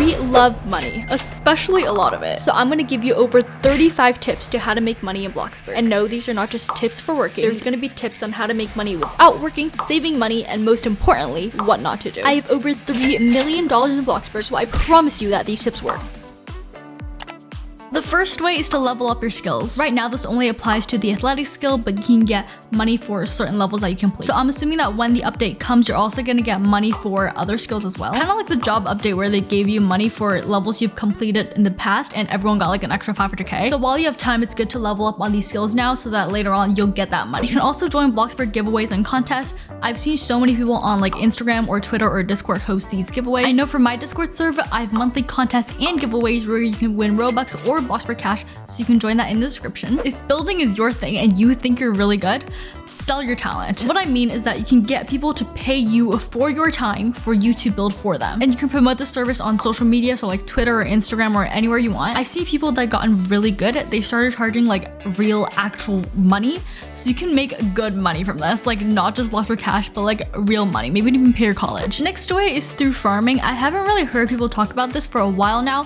We love money, especially a lot of it. So I'm gonna give you over 35 tips to how to make money in Bloxburg. And no, these are not just tips for working. There's gonna be tips on how to make money without working, saving money, and most importantly, what not to do. I have over $3 million in Bloxburg, so I promise you that these tips work. The first way is to level up your skills. Right now, this only applies to the athletic skill, but you can get money for certain levels that you complete. So I'm assuming that when the update comes, you're also gonna get money for other skills as well. Kind of like the job update where they gave you money for levels you've completed in the past and everyone got like an extra 500k. So while you have time, it's good to level up on these skills now so that later on you'll get that money. You can also join Bloxburg giveaways and contests. I've seen so many people on like Instagram or Twitter or Discord host these giveaways. I know for my Discord server, I have monthly contests and giveaways where you can win Robux or Bloxburg cash, so you can join that in the description. If building is your thing and you think you're really good, sell your talent. What I mean is that you can get people to pay you for your time for you to build for them. And you can promote the service on social media, so like Twitter or Instagram or anywhere you want. I've seen people that gotten really good. They started charging like real actual money. So you can make good money from this, like not just Bloxburg cash, but like real money. Maybe even pay your college. Next way is through farming. I haven't really heard people talk about this for a while now,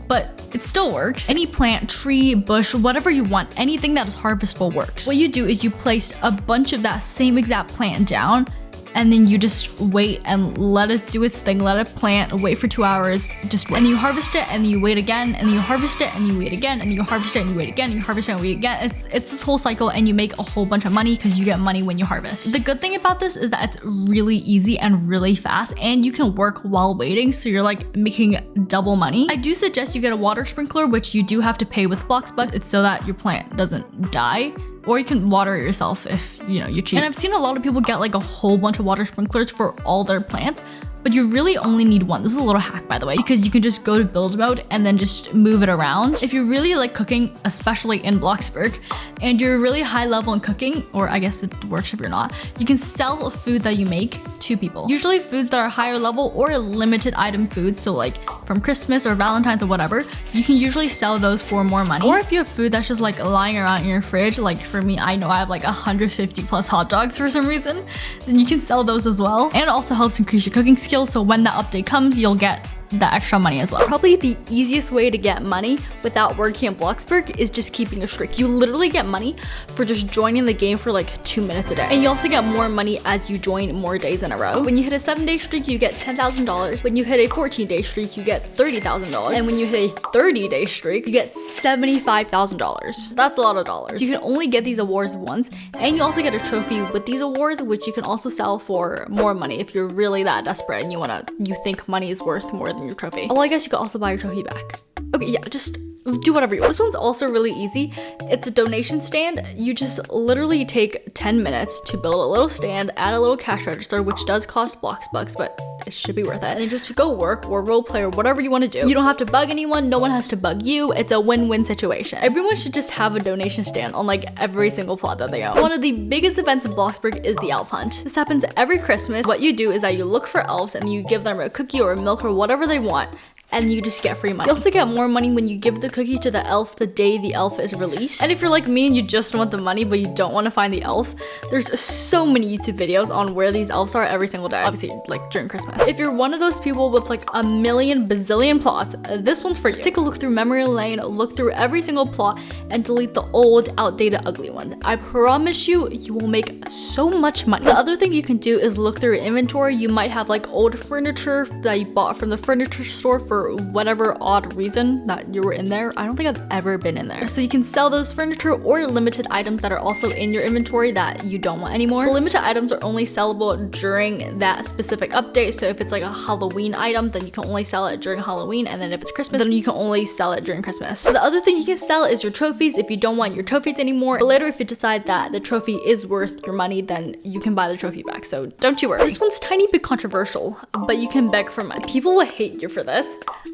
but it still works. Any plant, tree, bush, whatever you want, anything that is harvestable works. What you do is you place a bunch of that same exact plant down, and then you just wait and let it do its thing, let it plant, wait for 2 hours, just wait. And you harvest it and you wait again, and you harvest it and you wait again, and you harvest it and you wait again, and you harvest it and wait again. It's this whole cycle, and you make a whole bunch of money because you get money when you harvest. The good thing about this is that it's really easy and really fast, and you can work while waiting, so you're like making double money. I do suggest you get a water sprinkler, which you do have to pay with Bloxburg. It's so that your plant doesn't die. Or you can water it yourself if, you know, you're cheap. And I've seen a lot of people get like a whole bunch of water sprinklers for all their plants, but you really only need one. This is a little hack, by the way, because you can just go to build mode and then just move it around. If you really like cooking, especially in Bloxburg, and you're really high level in cooking, or I guess it works if you're not, you can sell food that you make to people. Usually foods that are higher level or limited item foods, so like from Christmas or Valentine's or whatever, you can usually sell those for more money. Or if you have food that's just like lying around in your fridge, like for me, I know I have like 150 plus hot dogs for some reason, then you can sell those as well. And it also helps increase your cooking skills, so when that update comes, you'll get the extra money as well. Probably the easiest way to get money without working in Bloxburg is just keeping a streak. You literally get money for just joining the game for like 2 minutes a day. And you also get more money as you join more days in a row. When you hit a 7-day streak, you get $10,000. When you hit a 14-day streak, you get $30,000. And when you hit a 30-day streak, you get $75,000. That's a lot of dollars. You can only get these awards once, and you also get a trophy with these awards, which you can also sell for more money if you're really that desperate and you think money is worth more than your trophy. Well, I guess you could also buy your trophy back. Okay, yeah, just do whatever you want. This one's also really easy. It's a donation stand. You just literally take 10 minutes to build a little stand, add a little cash register, which does cost Bloxburg, but it should be worth it. And then just go work or role play or whatever you want to do. You don't have to bug anyone. No one has to bug you. It's a win-win situation. Everyone should just have a donation stand on like every single plot that they own. One of the biggest events in Bloxburg is the elf hunt. This happens every Christmas. What you do is that you look for elves and you give them a cookie or milk or whatever they want, and you just get free money. You also get more money when you give the cookie to the elf the day the elf is released. And if you're like me and you just want the money but you don't want to find the elf, there's so many YouTube videos on where these elves are every single day, obviously like during Christmas. If you're one of those people with like a million bazillion plots, this one's for you. Take a look through memory lane, look through every single plot, and delete the old, outdated, ugly ones. I promise you, you will make so much money. The other thing you can do is look through your inventory. You might have like old furniture that you bought from the furniture store for whatever odd reason that you were in there. I don't think I've ever been in there. So you can sell those furniture or limited items that are also in your inventory that you don't want anymore. The limited items are only sellable during that specific update. So if it's like a Halloween item, then you can only sell it during Halloween. And then if it's Christmas, then you can only sell it during Christmas. So the other thing you can sell is your trophies if you don't want your trophies anymore. But later, if you decide that the trophy is worth your money, then you can buy the trophy back. So don't you worry. This one's tiny bit controversial, but you can beg for money. People will hate you for this,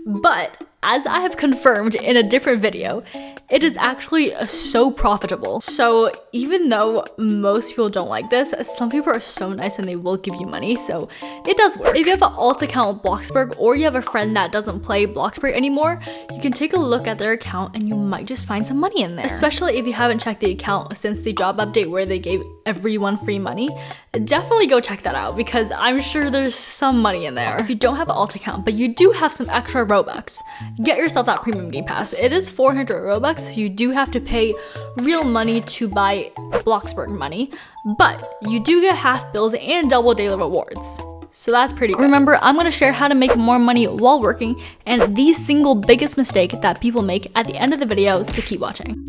but as I have confirmed in a different video, it is actually so profitable. So even though most people don't like this, some people are so nice and they will give you money, so it does work. If you have an alt account with Bloxburg, or you have a friend that doesn't play Bloxburg anymore, you can take a look at their account and you might just find some money in there. Especially if you haven't checked the account since the job update where they gave everyone free money. Definitely go check that out because I'm sure there's some money in there. If you don't have an alt account, but you do have some extra Robux, get yourself that premium game pass. It is 400 Robux, so you do have to pay real money to buy Bloxburg money, but you do get half bills and double daily rewards. So that's pretty good. Remember, I'm gonna share how to make more money while working and the single biggest mistake that people make at the end of the video, so keep watching.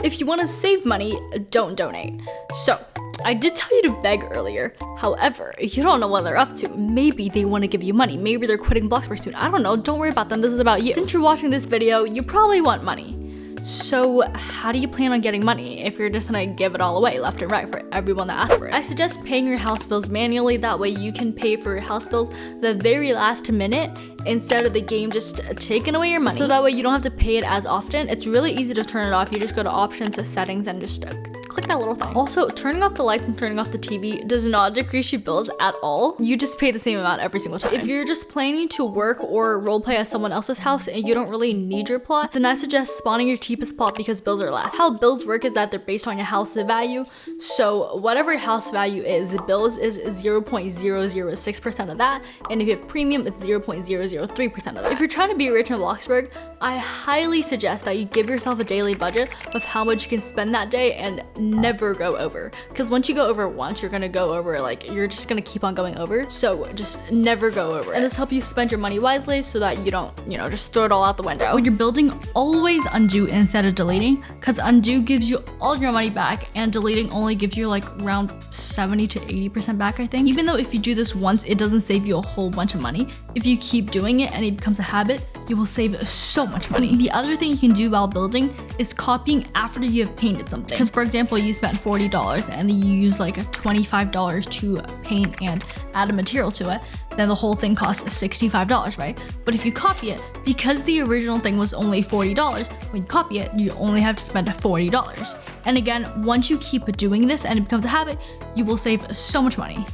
If you want to save money, don't donate. So, I did tell you to beg earlier. However, you don't know what they're up to. Maybe they want to give you money. Maybe they're quitting Bloxburg soon. I don't know. Don't worry about them. This is about you. Since you're watching this video, you probably want money. So how do you plan on getting money if you're just gonna give it all away left and right for everyone that asks for it? I suggest paying your house bills manually. That way you can pay for your house bills the very last minute instead of the game just taking away your money. So that way you don't have to pay it as often. It's really easy to turn it off. You just go to options, to settings, and just click that little thing. Also, turning off the lights and turning off the TV does not decrease your bills at all. You just pay the same amount every single time. If you're just planning to work or roleplay at someone else's house and you don't really need your plot, then I suggest spawning your cheapest plot because bills are less. How bills work is that they're based on your house value. So whatever your house value is, the bills is 0.006% of that. And if you have premium, it's 0.003% of that. If you're trying to be rich in Bloxburg, I highly suggest that you give yourself a daily budget of how much you can spend that day and never go over, because once you go over once, you're gonna go over, like, you're just gonna keep on going over. So just never go over, and this helps you spend your money wisely so that you don't, just throw it all out the window. When you're building, always undo instead of deleting, because undo gives you all your money back and deleting only gives you like around 70 to 80% back, I think. Even though if you do this once, it doesn't save you a whole bunch of money. If you keep doing it and it becomes a habit, you will save so much money. The other thing you can do while building is copying after you have painted something. Because for example, you spent $40 and then you use like $25 to paint and add a material to it, then the whole thing costs $65, right? But if you copy it, because the original thing was only $40, when you copy it, you only have to spend $40. And again, once you keep doing this and it becomes a habit, you will save so much money.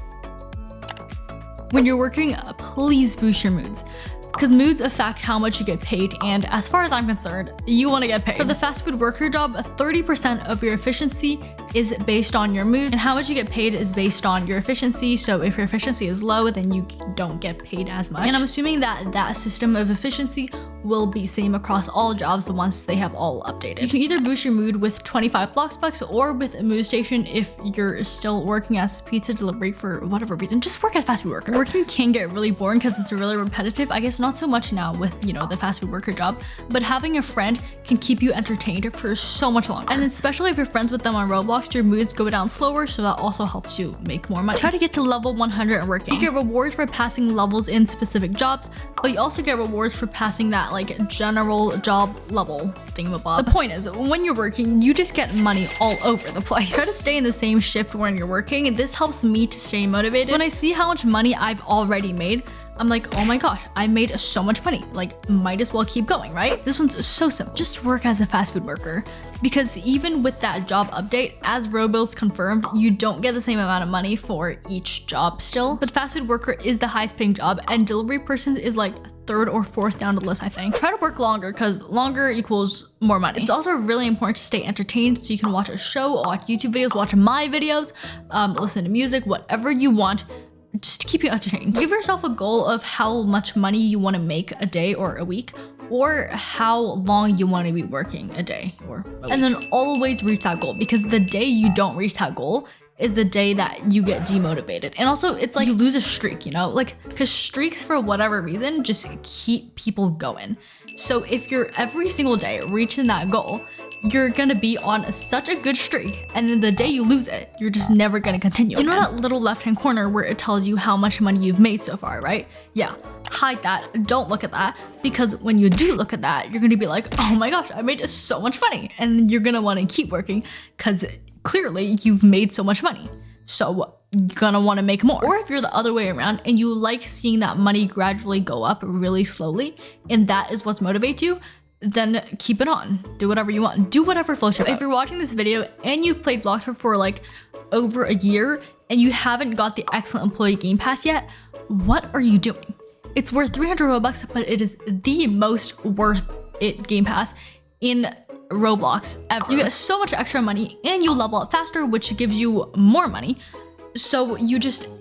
When you're working, please boost your moods, because moods affect how much you get paid, and as far as I'm concerned, you want to get paid. For the fast food worker job, 30% of your efficiency is based on your mood, and how much you get paid is based on your efficiency. So if your efficiency is low, then you don't get paid as much. And I'm assuming that that system of efficiency will be same across all jobs once they have all updated. You can either boost your mood with 25 Bloxburg or with a mood station if you're still working as pizza delivery for whatever reason. Just work as fast food worker. Working can get really boring because it's really repetitive. I guess not so much now with, the fast food worker job, but having a friend can keep you entertained for so much longer. And especially if you're friends with them on Roblox, your moods go down slower, so that also helps you make more money. Try to get to level 100 and working. You get rewards for passing levels in specific jobs, but you also get rewards for passing that like general job level thingamabob. The point is, when you're working, you just get money all over the place. Try to stay in the same shift when you're working, and this helps me to stay motivated. When I see how much money I've already made, I'm like, oh my gosh, I made so much money. Like, might as well keep going, right? This one's so simple. Just work as a fast food worker. Because even with that job update, as Roblox confirmed, you don't get the same amount of money for each job still. But fast food worker is the highest paying job, and delivery person is like third or fourth down the list, I think. Try to work longer, because longer equals more money. It's also really important to stay entertained, so you can watch a show, watch YouTube videos, watch my videos, listen to music, whatever you want, just to keep you entertained. Give yourself a goal of how much money you want to make a day or a week, or how long you want to be working a day or a week. And then always reach that goal, because the day you don't reach that goal is the day that you get demotivated. And also, it's like you lose a streak, because streaks, for whatever reason, just keep people going. So if you're every single day reaching that goal, you're gonna be on such a good streak, and then the day you lose it, you're just never gonna continue. You know that little left-hand corner where it tells you how much money you've made so far, right? Yeah, hide that, don't look at that, because when you do look at that, you're gonna be like, oh my gosh, I made so much money, and you're gonna wanna keep working, because clearly you've made so much money. So you're gonna want to make more. Or if you're the other way around and you like seeing that money gradually go up really slowly, and that is what motivates you, then keep it on. Do whatever you want. Do whatever floats your boat. If you're watching this video and you've played Bloxburg for like over a year and you haven't got the excellent employee game pass yet, what are you doing? It's worth 300 Robux, but it is the most worth it game pass in Roblox ever. You get so much extra money and you level up faster, which gives you more money. So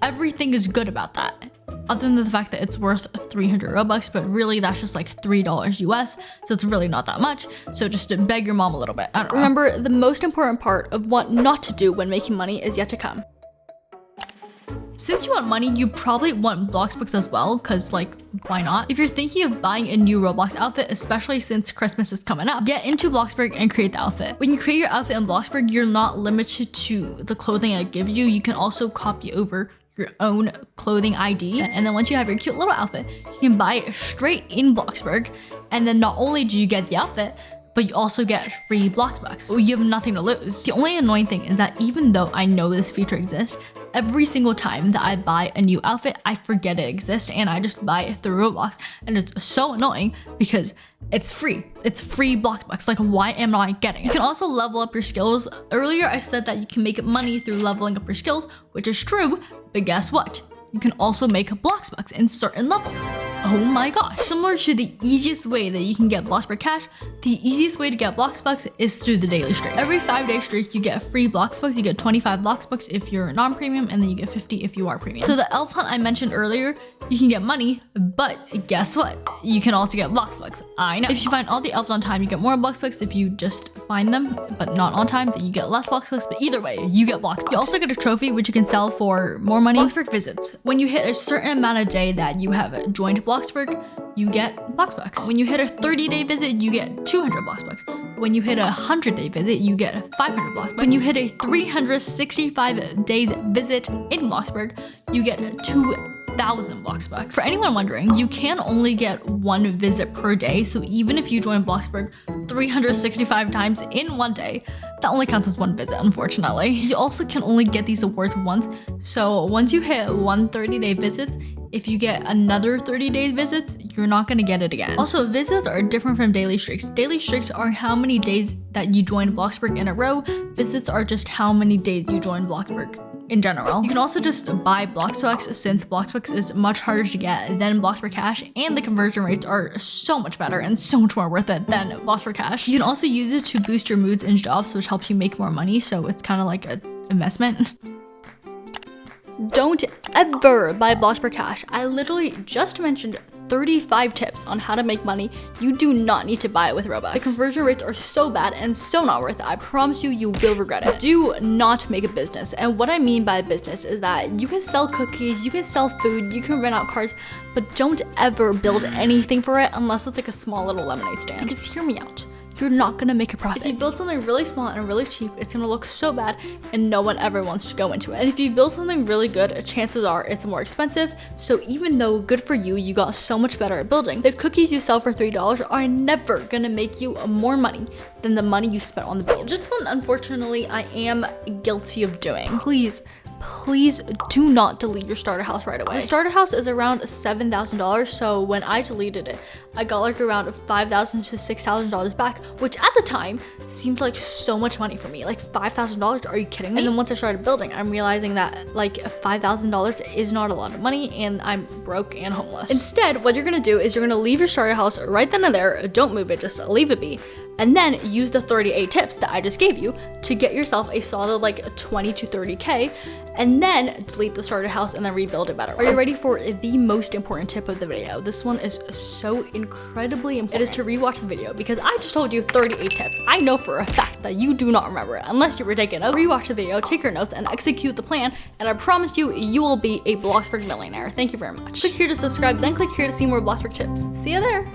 everything is good about that. Other than the fact that it's worth 300 Robux, but really that's just like $3 US, so it's really not that much. So just to beg your mom a little bit. I don't know. Remember, the most important part of what not to do when making money is yet to come. Since you want money, you probably want Bloxburg as well, because like, why not? If you're thinking of buying a new Roblox outfit, especially since Christmas is coming up, get into Bloxburg and create the outfit. When you create your outfit in Bloxburg, you're not limited to the clothing I give you. You can also copy over your own clothing ID. And then once you have your cute little outfit, you can buy it straight in Bloxburg. And then not only do you get the outfit, but you also get free Bloxbux. You have nothing to lose. The only annoying thing is that even though I know this feature exists, every single time that I buy a new outfit, I forget it exists and I just buy it through Roblox. And it's so annoying because it's free. It's free Bloxbux. Like, why am I getting it? You can also level up your skills. Earlier, I said that you can make money through leveling up your skills, which is true, but guess what? You can also make Bloxbux in certain levels. Oh my gosh. Similar to the easiest way that you can get Bloxburg cash, the easiest way to get Bloxbux is through the daily streak. Every 5-day streak, you get free Bloxbux. You get 25 Bloxbux if you're non-premium, and then you get 50 if you are premium. So the elf hunt I mentioned earlier, you can get money, but guess what? You can also get Bloxbux. I know. If you find all the elves on time, you get more Bloxbux. If you just find them, but not on time, then you get less Bloxbux, but either way, you get Bloxbux. You also get a trophy, which you can sell for more money. Bloxburg visits. When you hit a certain amount of day that you have joined Bloxburg, you get Bloxbux. When you hit a 30-day visit, you get 200 Bloxbux. When you hit a 100-day visit, you get 500 Bloxbux. When you hit a 365 days visit in Bloxburg, you get 2,000 Bloxbux. For anyone wondering, you can only get one visit per day, so even if you join Bloxburg 365 times in one day, that only counts as one visit, unfortunately. You also can only get these awards once, so once you hit 30-day visits, if you get another 30-day visits, you're not gonna get it again. Also, visits are different from daily streaks. Daily streaks are how many days that you join Bloxburg in a row. Visits are just how many days you join Bloxburg in general. You can also just buy Bloxbux, since Bloxbux is much harder to get than Bloxburg cash, and the conversion rates are so much better and so much more worth it than Bloxburg cash. You can also use it to boost your moods in jobs, which helps you make more money, so it's kind of like an investment. Don't ever buy Bloxburg cash. I literally just mentioned 35 tips on how to make money. You do not need to buy it with Robux. The conversion rates are so bad and so not worth it. I promise you, you will regret it. Do not make a business. And what I mean by business is that you can sell cookies, you can sell food, you can rent out cars, but don't ever build anything for it unless it's like a small little lemonade stand. Because hear me out. You're not gonna make a profit. If you build something really small and really cheap, it's gonna look so bad and no one ever wants to go into it. And if you build something really good, chances are it's more expensive. So even though good for you, you got so much better at building, the cookies you sell for $3 are never gonna make you more money than the money you spent on the build. This one, unfortunately, I am guilty of doing. Please do not delete your starter house right away. The starter house is around $7,000, so when I deleted it, I got like around $5,000 to $6,000 back, which at the time seemed like so much money for me. Like $5,000, are you kidding me? And then once I started building, I'm realizing that like $5,000 is not a lot of money and I'm broke and homeless. Instead, what you're gonna do is you're gonna leave your starter house right then and there, don't move it, just leave it be. And then use the 38 tips that I just gave you to get yourself a solid like 20 to 30K, and then delete the starter house and then rebuild it better. Are you ready for the most important tip of the video? This one is so incredibly important. It is to rewatch the video because I just told you 38 tips. I know for a fact that you do not remember it unless you were taking notes. Rewatch the video, take your notes, and execute the plan, and I promise you, you will be a Bloxburg millionaire. Thank you very much. Click here to subscribe, then click here to see more Bloxburg tips. See you there.